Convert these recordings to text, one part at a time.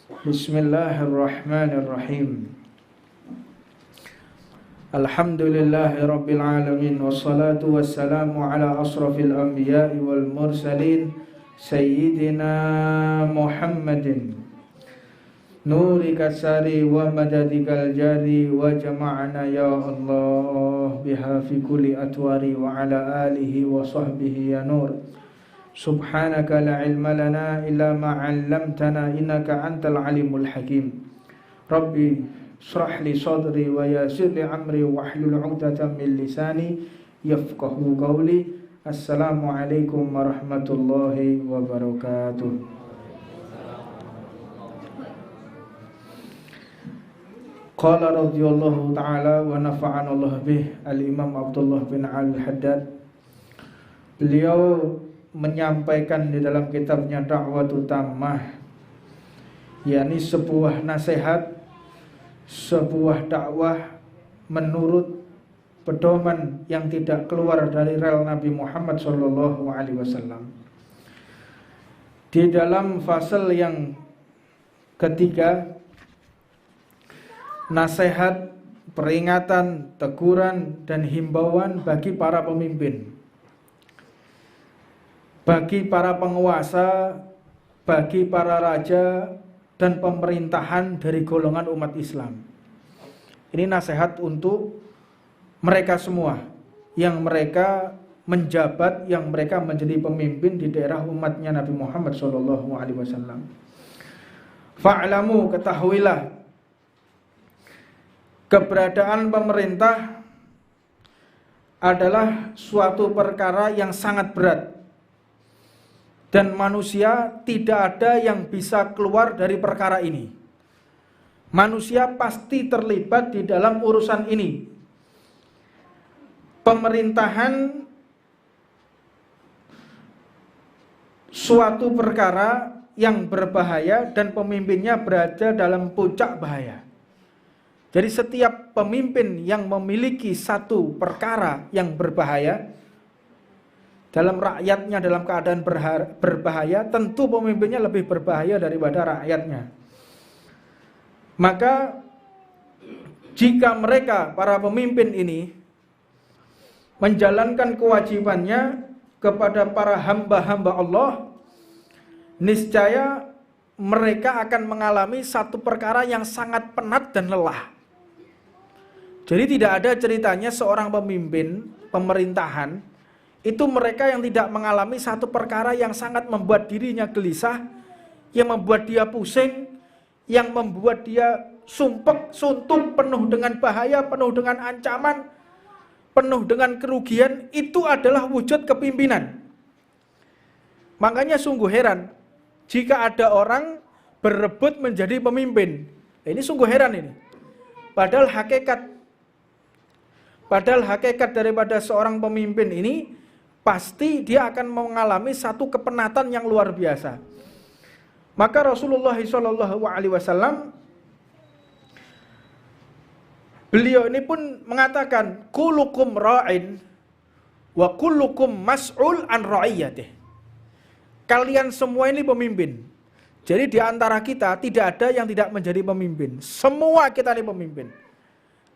Bismillahirrahmanirrahim. Alhamdulillahirabbil alamin wassalatu wassalamu ala asrafil anbiya'i wal mursalin sayyidina Muhammadin nurika sari wa madadikal jari wa jama'ana ya Allah biha fi kulli atwari wa ala alihi wa sahbihi ya nur. Subhanaka la ilma lana illa ma 'allamtana innaka antal alimul hakim. Rabbi shrah li sadri wa yassir li amri wahlul 'uqdatam min lisani yafqahu qawli. Assalamualaikum warahmatullahi wabarakatuh. Qala radhiyallahu ta'ala wa nafa'ana Allah bih al-Imam Abdullah bin Al-Haddad. Beliau menyampaikan di dalam kitabnya Da'watut Tammah, yakni sebuah nasihat, sebuah dakwah menurut pedoman yang tidak keluar dari rel Nabi Muhammad SAW. Di dalam fasal yang ketiga, nasihat, peringatan, teguran, dan himbauan bagi para pemimpin, bagi para penguasa, bagi para raja dan pemerintahan dari golongan umat Islam. Ini nasihat untuk mereka semua yang mereka menjabat, yang mereka menjadi pemimpin di daerah umatnya Nabi Muhammad SAW. Fa'lamu, ketahuilah, keberadaan pemerintah adalah suatu perkara yang sangat berat, dan manusia tidak ada yang bisa keluar dari perkara ini. Manusia pasti terlibat di dalam urusan ini. Pemerintahan suatu perkara yang berbahaya dan pemimpinnya berada dalam puncak bahaya. Jadi setiap pemimpin yang memiliki satu perkara yang berbahaya dalam rakyatnya, dalam keadaan berbahaya, tentu pemimpinnya lebih berbahaya daripada rakyatnya. Maka jika mereka, para pemimpin ini, menjalankan kewajibannya kepada para hamba-hamba Allah, niscaya mereka akan mengalami satu perkara yang sangat penat dan lelah. Jadi tidak ada ceritanya seorang pemimpin pemerintahan itu mereka yang tidak mengalami satu perkara yang sangat membuat dirinya gelisah, yang membuat dia pusing, yang membuat dia sumpek, suntuk, penuh dengan bahaya, penuh dengan ancaman, penuh dengan kerugian. Itu adalah wujud kepimpinan. Makanya sungguh heran jika ada orang berebut menjadi pemimpin. Ini sungguh heran ini. Padahal hakikat daripada seorang pemimpin ini pasti dia akan mengalami satu kepenatan yang luar biasa. Maka Rasulullah SAW, beliau ini pun mengatakan, kullukum ra'in wa kullukum mas'ul an ra'iyatih. Kalian semua ini pemimpin. Jadi di antara kita tidak ada yang tidak menjadi pemimpin. Semua kita ini pemimpin.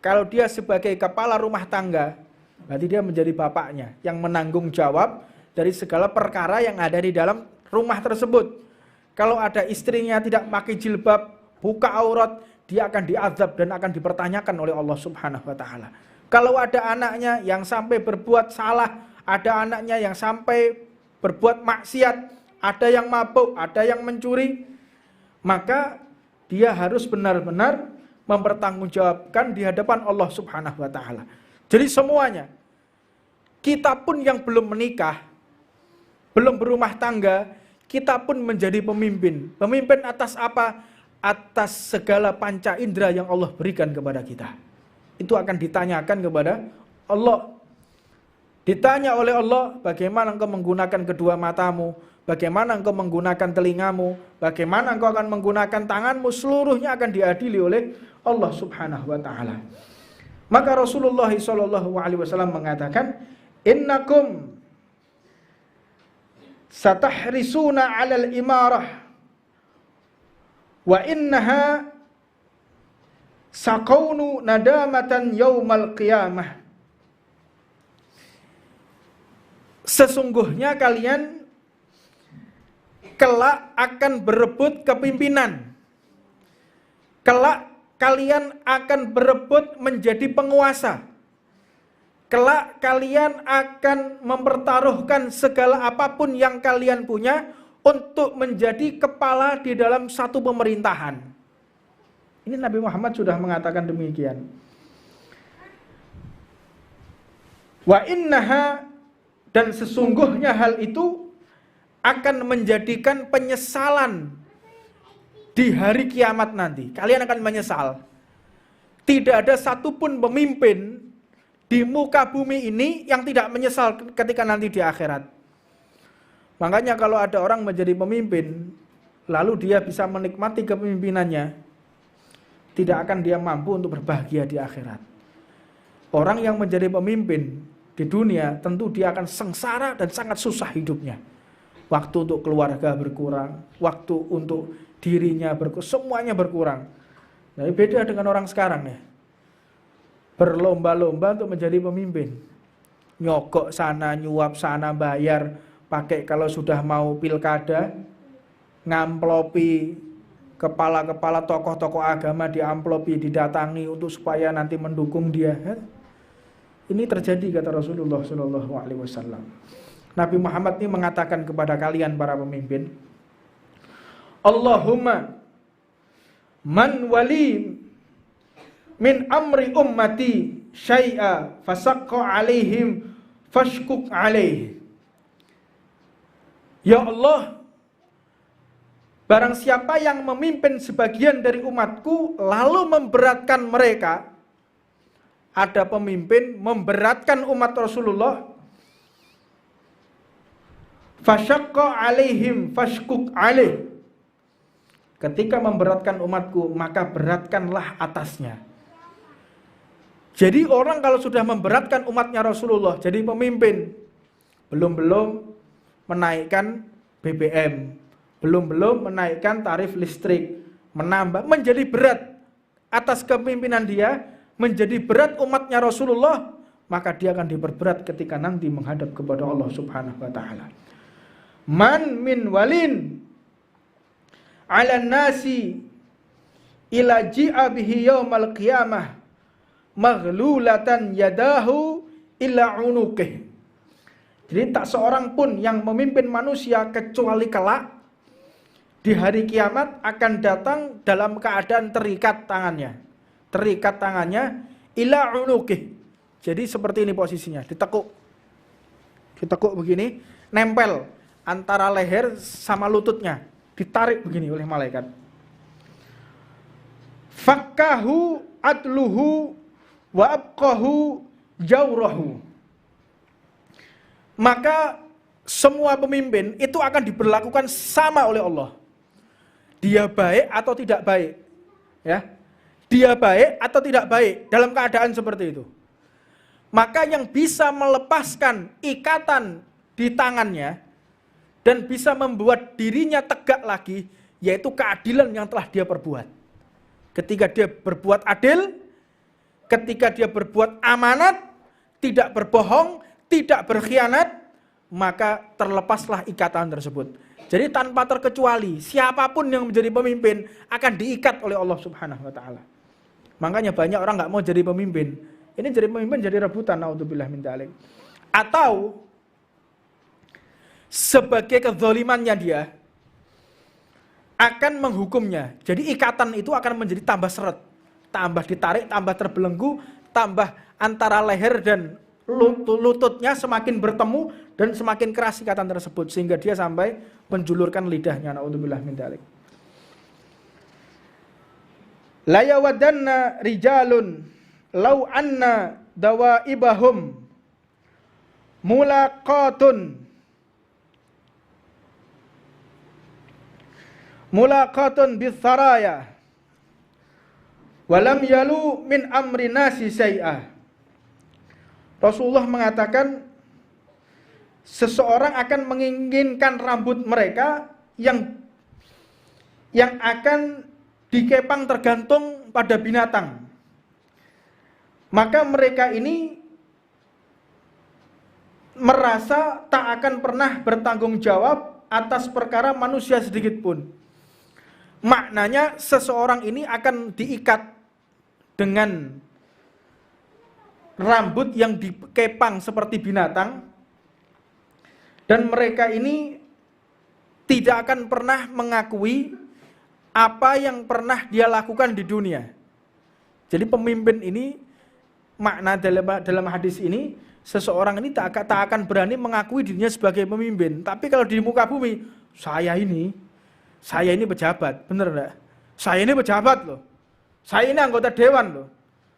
Kalau dia sebagai kepala rumah tangga, berarti dia menjadi bapaknya yang menanggung jawab dari segala perkara yang ada di dalam rumah tersebut. Kalau ada istrinya tidak pakai jilbab, buka aurat, dia akan diazab dan akan dipertanyakan oleh Allah Subhanahu wa taala. Kalau ada anaknya yang sampai berbuat salah, ada anaknya yang sampai berbuat maksiat, ada yang mabuk, ada yang mencuri, maka dia harus benar-benar mempertanggungjawabkan di hadapan Allah Subhanahu wa taala. Jadi semuanya, kita pun yang belum menikah, belum berumah tangga, kita pun menjadi pemimpin. Pemimpin atas apa? Atas segala panca indera yang Allah berikan kepada kita. Itu akan ditanyakan kepada Allah. Ditanya oleh Allah, bagaimana engkau menggunakan kedua matamu, bagaimana engkau menggunakan telingamu, bagaimana engkau akan menggunakan tanganmu, seluruhnya akan diadili oleh Allah Subhanahu wa taala. Maka Rasulullah SAW mengatakan, innakum satahrisuna 'alal imarah Wa innaha saqawnu nadamatan yaumal qiyamah. Sesungguhnya kalian kelak akan berebut kepimpinan. Kelak kalian akan berebut menjadi penguasa. Kelak kalian akan mempertaruhkan segala apapun yang kalian punya untuk menjadi kepala di dalam satu pemerintahan. Ini Nabi Muhammad sudah mengatakan demikian. Wa innaha, dan sesungguhnya hal itu akan menjadikan penyesalan di hari kiamat nanti. Kalian akan menyesal. Tidak ada satupun pemimpin di muka bumi ini yang tidak menyesal ketika nanti di akhirat. Makanya kalau ada orang menjadi pemimpin, lalu dia bisa menikmati kepemimpinannya, tidak akan dia mampu untuk berbahagia di akhirat. Orang yang menjadi pemimpin di dunia, tentu dia akan sengsara dan sangat susah hidupnya. Waktu untuk keluarga berkurang, waktu untuk dirinya berkurang, semuanya berkurang. Nah, beda dengan orang sekarang ya. Berlomba-lomba untuk menjadi pemimpin. Nyogok sana, nyuap sana, bayar, pakai kalau sudah mau pilkada, ngamplopi kepala-kepala tokoh-tokoh agama, diamplopi, didatangi untuk supaya nanti mendukung dia. Ini terjadi kata Rasulullah SAW. Nabi Muhammad ini mengatakan kepada kalian para pemimpin, Allahumma man wali min amri ummati syai'a fasaqqa alaihim fashkuk alaih. Ya Allah, barang siapa yang memimpin sebagian dari umatku lalu memberatkan mereka, ada pemimpin memberatkan umat Rasulullah, fasyaqqa alaihim fashkuk alaih. Ketika memberatkan umatku, maka beratkanlah atasnya. Jadi orang kalau sudah memberatkan umatnya Rasulullah, jadi pemimpin, belum menaikkan BBM, belum menaikkan tarif listrik, menambah, menjadi berat atas kepemimpinan dia, menjadi berat umatnya Rasulullah, maka dia akan diperberat ketika nanti menghadap kepada Allah Subhanahu wa taala. Man min walin ala nasi ila ji'a bihi yaumal qiyamah maghlulatan yadahu illa unuqih. Jadi tak seorang pun yang memimpin manusia kecuali kelak di hari kiamat akan datang dalam keadaan terikat tangannya. Terikat tangannya illa unuqih. Jadi seperti ini posisinya, ditekuk. Ditekuk begini, nempel antara leher sama lututnya, ditarik begini oleh malaikat. Fakkahu adluhu wa abqahu jawrahu. Maka semua pemimpin itu akan diberlakukan sama oleh Allah. Dia baik atau tidak baik, ya. Dia baik atau tidak baik dalam keadaan seperti itu. Maka yang bisa melepaskan ikatan di tangannya dan bisa membuat dirinya tegak lagi, yaitu keadilan yang telah dia perbuat. Ketika dia berbuat adil, ketika dia berbuat amanat, tidak berbohong, tidak berkhianat, maka terlepaslah ikatan tersebut. Jadi tanpa terkecuali, siapapun yang menjadi pemimpin akan diikat oleh Allah Subhanahu wa taala. Makanya banyak orang nggak mau jadi pemimpin. Ini jadi pemimpin jadi rebutan, naudzubillah min dzalik. Atau sebagai kezalimannya dia akan menghukumnya. Jadi ikatan itu akan menjadi tambah seret, tambah ditarik, tambah terbelenggu, tambah antara leher dan lututnya semakin bertemu dan semakin keras ikatan tersebut sehingga dia sampai menjulurkan lidahnya, naudzubillah min dzalik. La yawadanna rijalun law anna dawaibahum mulaqatun bitharaya walam yalu min amri nasi syai'ah. Rasulullah mengatakan seseorang akan menginginkan rambut mereka yang akan dikepang tergantung pada binatang. Maka mereka ini merasa tak akan pernah bertanggung jawab atas perkara manusia sedikit pun. Maknanya seseorang ini akan diikat dengan rambut yang dikepang seperti binatang, dan mereka ini tidak akan pernah mengakui apa yang pernah dia lakukan di dunia. Jadi pemimpin ini, makna dalam hadis ini, seseorang ini tak akan berani mengakui dirinya sebagai pemimpin. Tapi kalau di muka bumi, saya ini pejabat, bener enggak? Saya ini pejabat loh. Saya ini anggota dewan loh.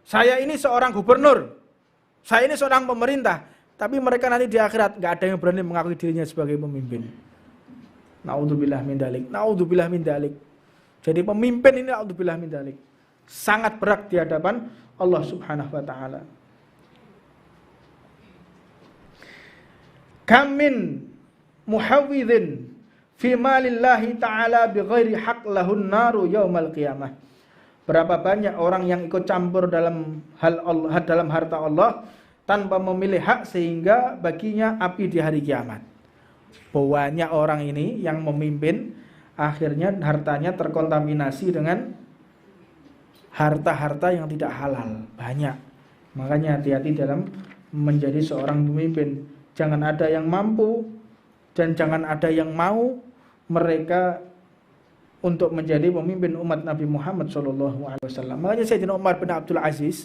Saya ini seorang gubernur. Saya ini seorang pemerintah. Tapi mereka nanti di akhirat nggak ada yang berani mengakui dirinya sebagai pemimpin. Naudzubillah min dzalik. Naudzubillah min dzalik. Jadi pemimpin ini naudzubillah min dzalik. Sangat berat di hadapan Allah Subhanahu wa taala. Kam min muhawwidhin fi malillahi ta'ala bighairi haq lahun naru yaumal qiyamah. Berapa banyak orang yang ikut campur dalam dalam harta Allah tanpa memilih hak sehingga baginya api di hari kiamat. Banyak orang ini yang memimpin akhirnya hartanya terkontaminasi dengan harta-harta yang tidak halal. Banyak. Makanya hati-hati dalam menjadi seorang pemimpin. Jangan ada yang mampu dan jangan ada yang mau mereka untuk menjadi pemimpin umat Nabi Muhammad SAW. Makanya Sayyidina Umar bin Abdul Aziz,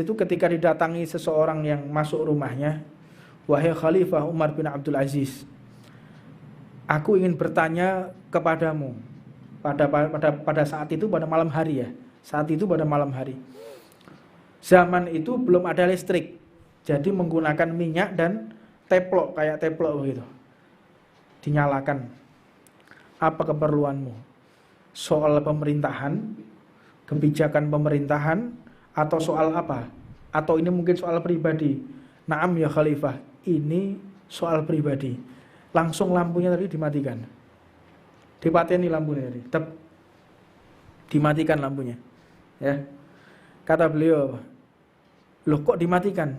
itu ketika didatangi seseorang yang masuk rumahnya, wahai Khalifah Umar bin Abdul Aziz, aku ingin bertanya kepadamu pada saat itu, pada malam hari ya. Saat itu pada malam hari. Zaman itu belum ada listrik. Jadi menggunakan minyak dan teplok, kayak teplok begitu. Dinyalakan. Apa keperluanmu? Soal pemerintahan, kebijakan pemerintahan, atau soal apa? Atau ini mungkin soal pribadi? Naam ya Khalifah, ini soal pribadi. Langsung lampunya tadi dimatikan. Dipateni lampunya tadi. Dimatikan lampunya. Ya. Kata beliau, loh kok dimatikan?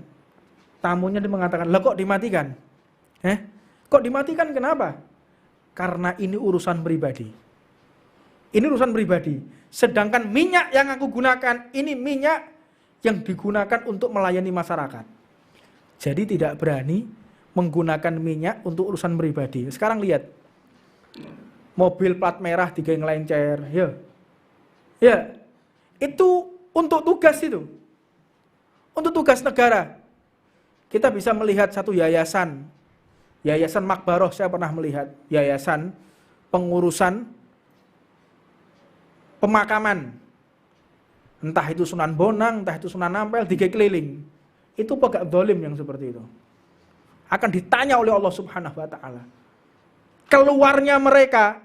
Tamunya dia mengatakan, loh kok dimatikan? Kok dimatikan kenapa? Karena ini urusan pribadi. Ini urusan pribadi. Sedangkan minyak yang aku gunakan, ini minyak yang digunakan untuk melayani masyarakat. Jadi tidak berani menggunakan minyak untuk urusan pribadi. Sekarang lihat. Mobil plat merah digeng lencer. Ya. Itu untuk tugas itu. Untuk tugas negara. Kita bisa melihat satu yayasan Makbaroh, saya pernah melihat yayasan pengurusan pemakaman. Entah itu Sunan Bonang, entah itu Sunan Ampel, keliling. Itu pegawai zalim yang seperti itu. Akan ditanya oleh Allah Subhanahu wa taala. Keluarnya mereka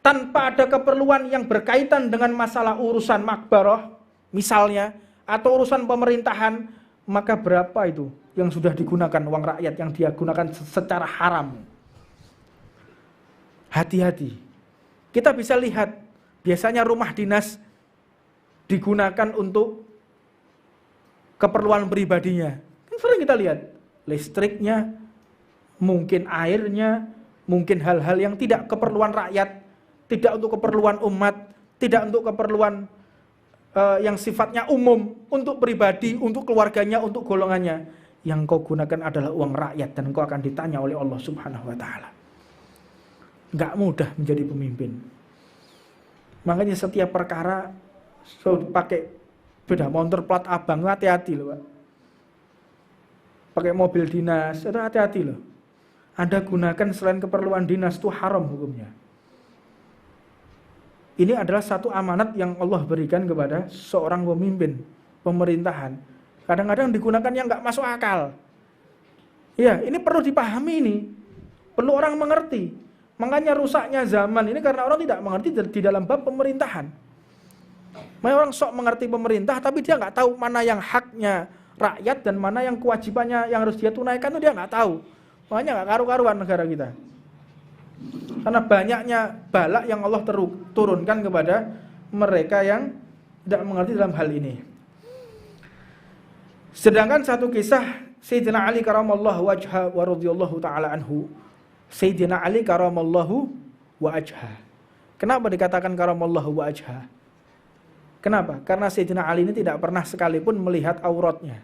tanpa ada keperluan yang berkaitan dengan masalah urusan Makbaroh, misalnya, atau urusan pemerintahan, maka berapa itu yang sudah digunakan uang rakyat yang dia gunakan secara haram. Hati-hati. Kita bisa lihat, biasanya rumah dinas digunakan untuk keperluan pribadinya. Kan sering kita lihat, listriknya, mungkin airnya, mungkin hal-hal yang tidak keperluan rakyat, tidak untuk keperluan umat, tidak untuk keperluan yang sifatnya umum, untuk pribadi, untuk keluarganya, untuk golongannya. Yang kau gunakan adalah uang rakyat dan kau akan ditanya oleh Allah Subhanahu wa taala. Enggak mudah menjadi pemimpin. Makanya setiap perkara pakai sepeda motor plat abang, hati-hati loh, Pak. Pakai mobil dinas, hati-hati loh. Anda gunakan selain keperluan dinas itu haram hukumnya. Ini adalah satu amanat yang Allah berikan kepada seorang pemimpin pemerintahan. Kadang-kadang digunakan yang nggak masuk akal. Ya, ini perlu dipahami ini. Perlu orang mengerti. Makanya rusaknya zaman ini karena orang tidak mengerti di dalam bab pemerintahan. Makanya orang sok mengerti pemerintah, tapi dia nggak tahu mana yang haknya rakyat dan mana yang kewajibannya yang harus dia tunaikan itu dia nggak tahu. Makanya nggak karu-karuan negara kita. Karena banyaknya bala yang Allah turunkan kepada mereka yang tidak mengerti dalam hal ini. Sedangkan satu kisah Sayyidina Ali karamallahu wajha wa radhiyallahu ta'ala anhu. Sayyidina Ali karamallahu wajha. Kenapa dikatakan karamallahu wajha? Kenapa? Karena Sayyidina Ali ini tidak pernah sekalipun melihat auratnya.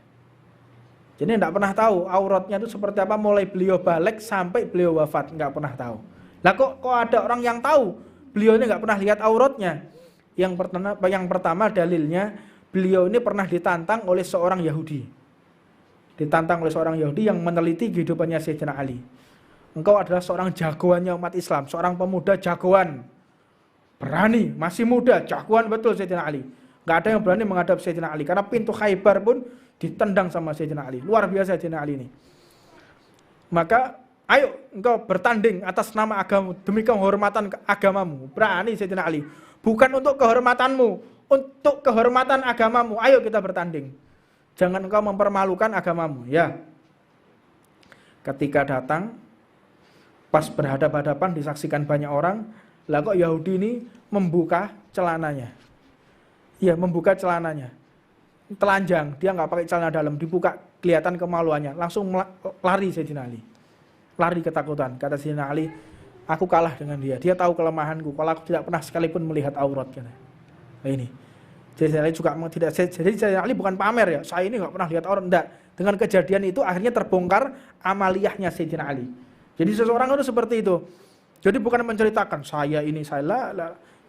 Jadi tidak pernah tahu auratnya itu seperti apa mulai beliau balik sampai beliau wafat, nggak pernah tahu. Lah kok ada orang yang tahu beliau ini nggak pernah lihat auratnya? Yang pertama dalilnya beliau ini pernah ditantang oleh seorang Yahudi. Ditantang oleh seorang Yahudi yang meneliti kehidupannya Sayyidina Ali. Engkau adalah seorang jagoannya umat Islam, seorang pemuda jagoan. Berani, masih muda, jagoan betul Sayyidina Ali. Nggak ada yang berani menghadap Sayyidina Ali karena pintu Khaybar pun ditendang sama Sayyidina Ali. Luar biasa Sayyidina Ali ini. Maka ayo engkau bertanding atas nama agamamu demi kehormatan agamamu. Berani Sayyidina Ali. Bukan untuk kehormatanmu, untuk kehormatan agamamu. Ayo kita bertanding. Jangan engkau mempermalukan agamamu, ya. Ketika datang, pas berhadapan-hadapan disaksikan banyak orang, lah kok Yahudi ini membuka celananya. Iya, membuka celananya. Telanjang, dia nggak pakai celana dalam, dibuka, kelihatan kemaluannya. Langsung lari Sayyidina Ali. Lari ketakutan. Kata Sayyidina Ali, aku kalah dengan dia. Dia tahu kelemahanku. Kalau aku tidak pernah sekalipun melihat aurat. Nah ini. Jadi Sayyidina Ali juga tidak. Jadi Sayyidina Ali bukan pamer ya. Saya ini nggak pernah lihat aurat. Enggak. Dengan kejadian itu akhirnya terbongkar amaliyahnya Sayyidina Ali. Jadi seseorang itu seperti itu. Jadi bukan menceritakan saya ini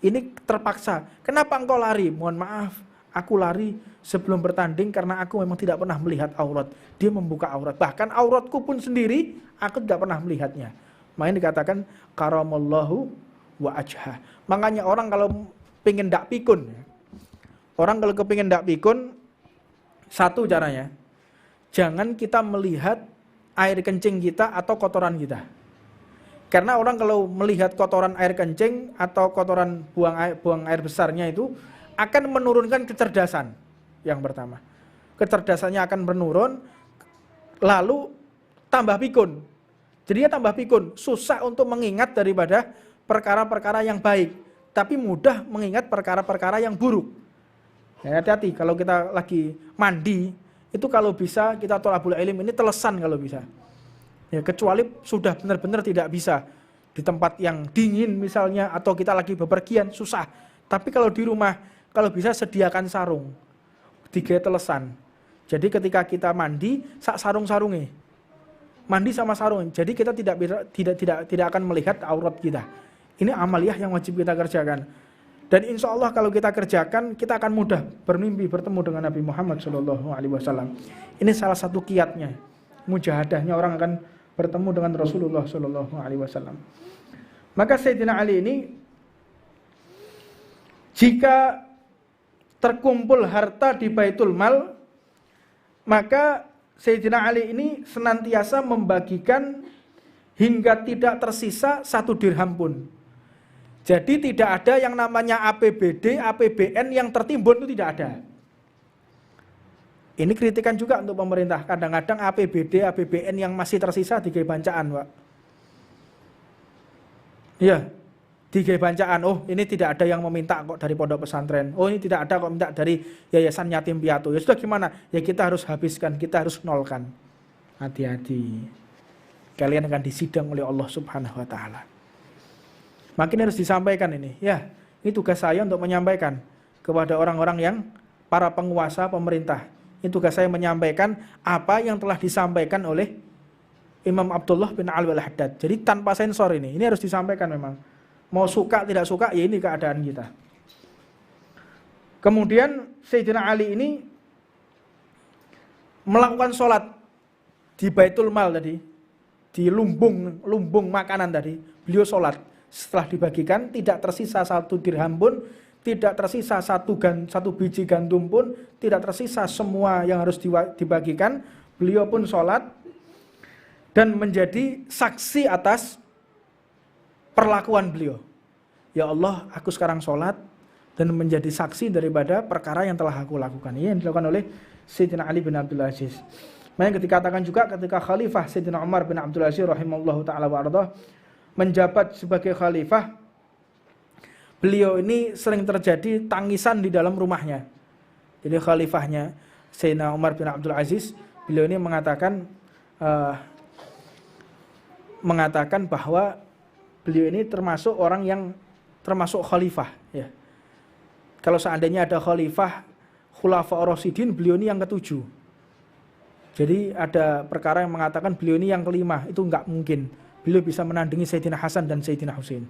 ini terpaksa. Kenapa engkau lari? Mohon maaf, aku lari sebelum bertanding karena aku memang tidak pernah melihat aurat. Dia membuka aurat. Bahkan auratku pun sendiri aku tidak pernah melihatnya. Makanya dikatakan karamallahu wa ajha. Makanya orang kalau pengen dak pikun, orang kalau kepingin dak pikun, satu caranya, jangan kita melihat air kencing kita atau kotoran kita. Karena orang kalau melihat kotoran air kencing atau kotoran buang air besarnya itu akan menurunkan kecerdasan. Yang pertama, kecerdasannya akan menurun, lalu tambah pikun. Jadinya tambah pikun, susah untuk mengingat daripada perkara-perkara yang baik, tapi mudah mengingat perkara-perkara yang buruk. Ya, hati-hati kalau kita lagi mandi, itu kalau bisa kita thalabul ilm ini telesan kalau bisa. Ya, kecuali sudah benar-benar tidak bisa di tempat yang dingin misalnya atau kita lagi bepergian susah. Tapi kalau di rumah kalau bisa sediakan sarung 3 telesan. Jadi ketika kita mandi sak sarung-sarunge. Mandi sama sarung. Jadi kita tidak akan melihat aurat kita. Ini amaliyah yang wajib kita kerjakan. Dan insya Allah kalau kita kerjakan kita akan mudah bermimpi bertemu dengan Nabi Muhammad SAW. Ini salah satu kiatnya. Mujahadahnya orang akan bertemu dengan Rasulullah SAW. Maka Sayyidina Ali ini jika terkumpul harta di Baitul Mal, maka Sayyidina Ali ini senantiasa membagikan hingga tidak tersisa 1 dirham pun. Jadi tidak ada yang namanya APBD, APBN yang tertimbun, itu tidak ada. Ini kritikan juga untuk pemerintah. Kadang-kadang APBD, APBN yang masih tersisa digawe bancaan, Pak. Iya, digawe bancaan. Oh, ini tidak ada yang meminta kok dari pondok pesantren. Oh, ini tidak ada kok minta dari yayasan yatim piatu. Ya sudah gimana? Ya kita harus habiskan, kita harus nolkan. Hati-hati. Kalian akan disidang oleh Allah Subhanahu wa taala. Makin harus disampaikan ini. Ya, ini tugas saya untuk menyampaikan kepada orang-orang yang para penguasa pemerintah. Ini tugas saya menyampaikan apa yang telah disampaikan oleh Imam Abdullah bin Alwi al-Haddad. Jadi tanpa sensor ini harus disampaikan memang. Mau suka tidak suka, ya ini keadaan kita. Kemudian Sayyidina Ali ini melakukan sholat di Baitul Mal tadi, di lumbung makanan tadi, beliau sholat. Setelah dibagikan tidak tersisa 1 dirham pun, tidak tersisa satu biji gandum pun, tidak tersisa semua yang harus dibagikan. Beliau pun sholat dan menjadi saksi atas perlakuan beliau. Ya Allah, aku sekarang sholat dan menjadi saksi daripada perkara yang telah aku lakukan. Ini yang dilakukan oleh Sayyidina Ali bin Abdul Aziz. Makanya dikatakan juga ketika Khalifah Sayyidina Umar bin Abdul Aziz rahimahullahu ta'ala wa ardah menjabat sebagai khalifah, beliau ini sering terjadi tangisan di dalam rumahnya. Jadi khalifahnya Sayyidina Umar bin Abdul Aziz, beliau ini mengatakan bahwa beliau ini termasuk orang yang termasuk khalifah, ya. Kalau seandainya ada khalifah Khulafa Ar-Rasyidin, beliau ini yang ketujuh. Jadi ada perkara yang mengatakan beliau ini yang kelima, itu enggak mungkin. Beliau bisa menandingi Sayyidina Hasan dan Sayyidina Husain.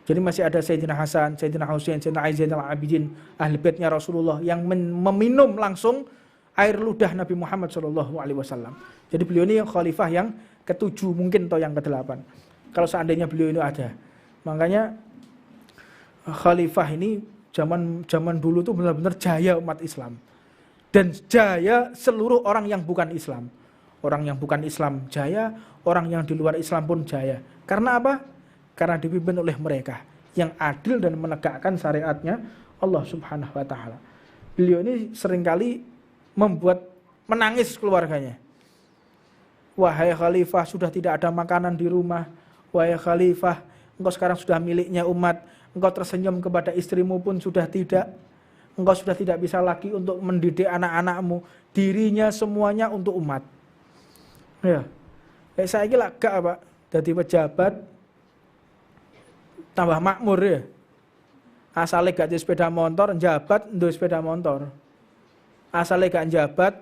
Jadi masih ada Sayyidina Hasan, Sayyidina Husain, Sayyidina Ali Zainal Abidin, ahli baitnya Rasulullah yang meminum langsung air ludah Nabi Muhammad SAW. Jadi beliau ini khalifah yang ketujuh mungkin atau yang kedelapan. Kalau seandainya beliau ini ada. Makanya khalifah ini zaman dulu tuh benar-benar jaya umat Islam. Dan jaya seluruh orang yang bukan Islam. Orang yang bukan Islam jaya, orang yang di luar Islam pun jaya. Karena apa? Karena dipimpin oleh mereka yang adil dan menegakkan syariatnya Allah Subhanahu wa taala. Beliau ini seringkali membuat menangis keluarganya. Wahai khalifah, sudah tidak ada makanan di rumah. Wahai khalifah, engkau sekarang sudah miliknya umat. Engkau tersenyum kepada istrimu pun sudah tidak. Engkau sudah tidak bisa lagi untuk mendidik anak-anakmu. Dirinya semuanya untuk umat. Ya, saya kira gak Pak, jadi pejabat tambah makmur ya. Asalnya gak di sepeda motor, jabat duwe sepeda motor. Asalnya gak jabat,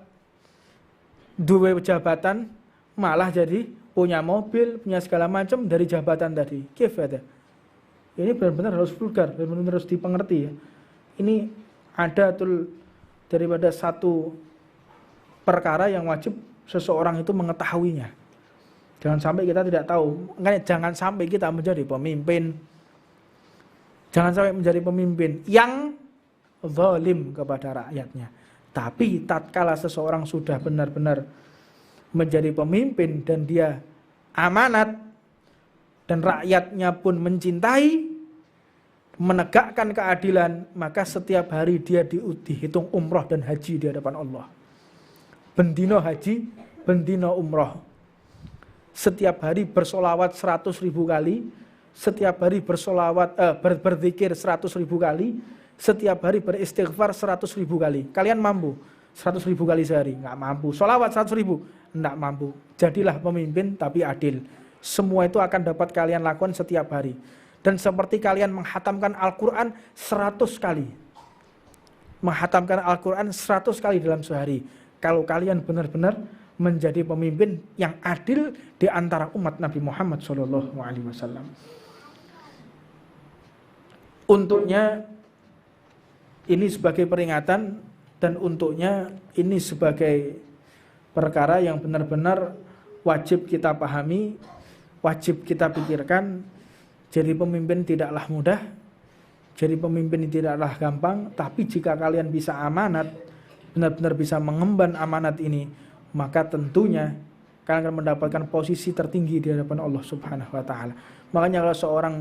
duwe jabatan, malah jadi punya mobil, punya segala macam dari jabatan tadi. Kifat ya. Ini benar-benar harus vulgar, benar-benar harus dipengerti ya. Ini ada tuh daripada satu perkara yang wajib seseorang itu mengetahuinya. Jangan sampai kita tidak tahu. Makanya jangan sampai kita menjadi pemimpin. Jangan sampai menjadi pemimpin yang zalim kepada rakyatnya. Tapi tatkala seseorang sudah benar-benar menjadi pemimpin dan dia amanat dan rakyatnya pun mencintai, menegakkan keadilan, maka setiap hari dia dihitung umroh dan haji di hadapan Allah. Bendino haji, bendino umroh. Setiap hari bersolawat 100.000 kali, setiap hari berzikir 100.000 kali, setiap hari beristighfar 100.000 kali. Kalian mampu 100.000 kali sehari? Nggak mampu. Solawat 100.000? Nggak mampu. Jadilah pemimpin tapi adil. Semua itu akan dapat kalian lakukan setiap hari. Dan seperti kalian menghatamkan Al-Quran 100 kali. Menghatamkan Al-Quran 100 kali dalam sehari. Kalau kalian benar-benar menjadi pemimpin yang adil di antara umat Nabi Muhammad SAW. Untuknya ini sebagai peringatan dan untuknya ini sebagai perkara yang benar-benar wajib kita pahami, wajib kita pikirkan. Jadi pemimpin tidaklah mudah, jadi pemimpin tidaklah gampang, tapi jika kalian bisa amanat, benar-benar bisa mengemban amanat ini, maka tentunya kalian akan mendapatkan posisi tertinggi di hadapan Allah Subhanahu wa taala. Makanya kalau seorang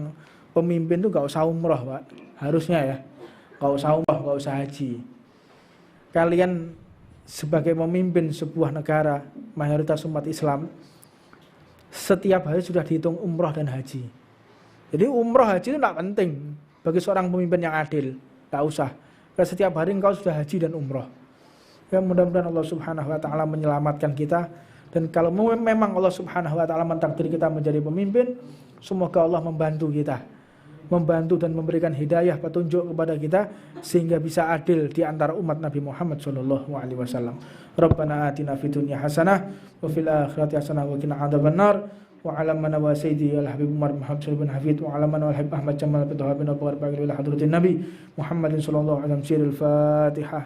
pemimpin itu gak usah umroh, Pak. Harusnya ya. Gak usah umroh, gak usah haji. Kalian sebagai pemimpin sebuah negara mayoritas umat Islam, setiap hari sudah dihitung umroh dan haji. Jadi umroh haji itu tidak penting bagi seorang pemimpin yang adil. Tak usah. Karena setiap hari engkau sudah haji dan umroh. Ya, mudah-mudahan Allah Subhanahu wa taala menyelamatkan kita. Dan kalau memang Allah Subhanahu wa taala mentakdir kita menjadi pemimpin, semoga Allah membantu kita. Membantu dan memberikan hidayah petunjuk kepada kita sehingga bisa adil di antara umat Nabi Muhammad sallallahu alaihi wasallam. Rabbana atina fid dunya hasanah wa fil akhirati hasanah wa qina adzabannar. Wa alamana wa sayyidi al-habib Umar Muhammad bin Hafid wa alamana wal habib Ahmad Jamal bin Tawab bin Abu Bakar ila hadratin Nabi Muhammadin sallallahu alaihi wasallam. Al-Fatihah.